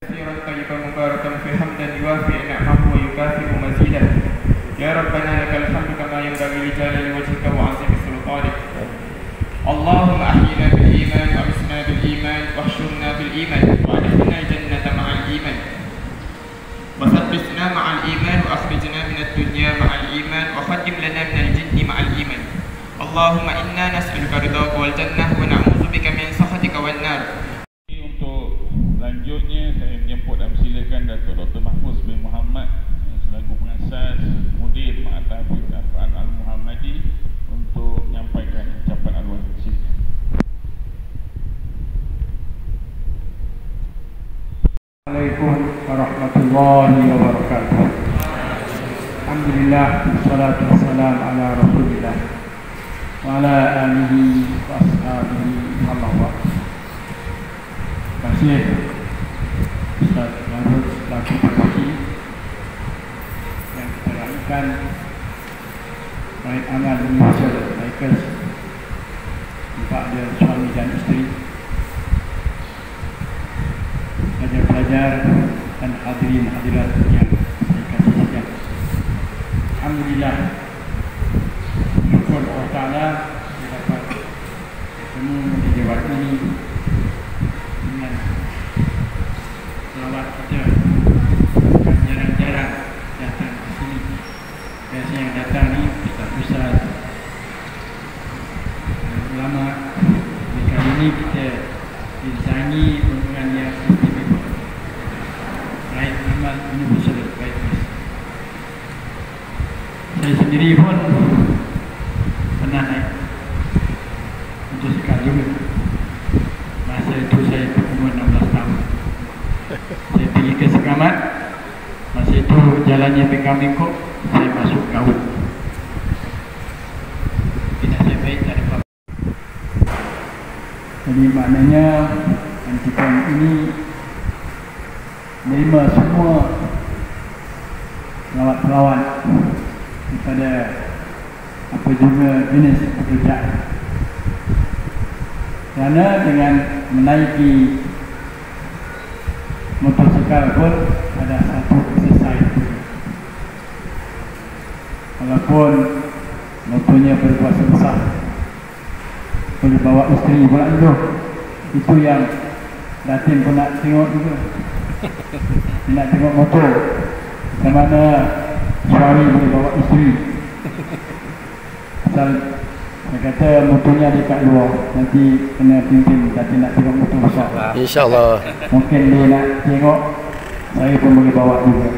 كثيرا طيبا مباركا في حمدا يوافي نعمه ويكافئ مزيدا. يا ربنا لك الحمد كما ينبغي لجلال وجهك وعظيم سلطانك. اللهم احينا بالايمان وامسنا بالايمان واحشرنا بالايمان وادخلنا الجنه مع الايمان وثبتنا مع الايمان واخرجنا من الدنيا مع الايمان وختم لنا من الجن مع الايمان. اللهم انا نسالك رضاك والجنه ونعوذ بك من سخطك والنار. Untuk selanjutnya saya menjemput dan silakan Datuk Dr. Mahfuz bin Muhammad selaku pengasas Mudir Maktab Al-Quran Al-Muhammadi untuk menyampaikan ucapan arwah. Silakan. Assalamualaikum warahmatullahi wabarakatuh. Alhamdulillah, wassalatu wassalamu ala Rasulillah wa ala alihi wa ashabihi wa Terima kasih Ustaz Mahfuz selaku pengaji yang kita lakukan baik amal universal Bikers kepada suami dan isteri, pelajar-pelajar dan hadirin hadirat yang saya kasih sekalian. Alhamdulillah, syukur Allah Ta'ala saya dapat bertemu di jawab ini dengan selawat kita. Bukan jarang-jarang datang ke sini. Biasa yang datang ni ustaz-ustaz ulama. Kali ini kita disangi undangan yang istimewa. Baik amal universal Bikers. Saya sendiri pun pernah naik motosikal juga. Masa itu saya berumur 16 tahun. Saya pergi ke Sekamat. Masa itu jalannya pegang bengkok. Saya masuk Gaut. Tidak saya baik tak ada. Jadi maknanya antikan ini menerima semua pelawat-pelawat daripada apa juga jenis pekerjaan. Kerana dengan menaiki motosikal pun ada satu exercise. Walaupun motornya berkuasa besar, boleh bawa isteri pula itu. Itu yang Datin pun nak tengok juga. Nak tengok motor macam mana suami boleh bawa isteri. Asal saya kata motornya ada kat luar, nanti kena pimpin Datin nak tengok motor besar. InsyaAllah. Mungkin dia nak tengok, saya pun boleh bawa juga.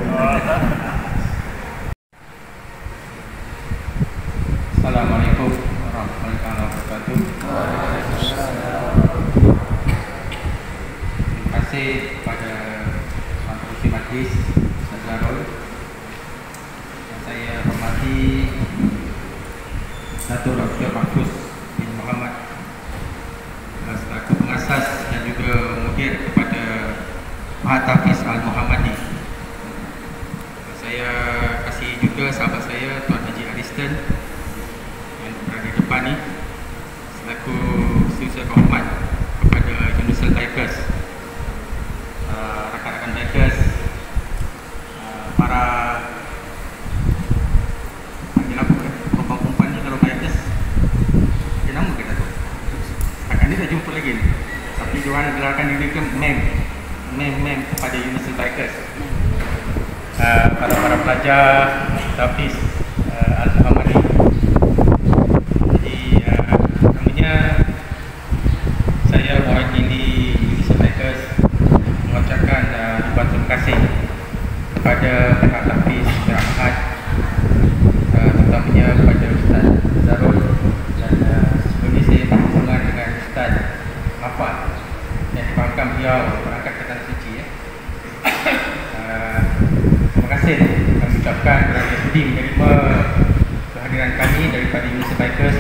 Assalamualaikum warahmatullahi wabarakatuh. Terima kasih kepada Tuan Ketua Majlis Ustaz Zarul. Yang saya hormati Datuk Dr. Mahfuz bin Muhammad selaku pengasas dan juga mudir kepada Maktab Al-Muhammadi. Saya kasih juga sahabat saya Tuan Haji Ariston yang berada di depan ni selaku setiausaha hormat kepada Universal Bikers, rakan-rakan Bikers, para perempuan-perempuan ni kalau Bikers dia nama ke tak tahu. Setakat ni tak jumpa lagi ni. Tapi dia orang gelarkan diri ke mem kepada Universal Bikers. Para pelajar Tafiz Al-Muhammadi. Jadi namanya saya mewakili Universal Bikers mengucapkan ribuan terima kasih kepada pihak Tafiz, pihak Ahmad, terutamanya kepada Ustaz Zarul, dan sebelum ini saya berhubungan dengan Ustaz Mahfuz yang difahamkan beliau berangkat ke Tanah Suci. Terima kasih kami ucapkan kerana sudi menerima kehadiran kami daripada Universal Bikers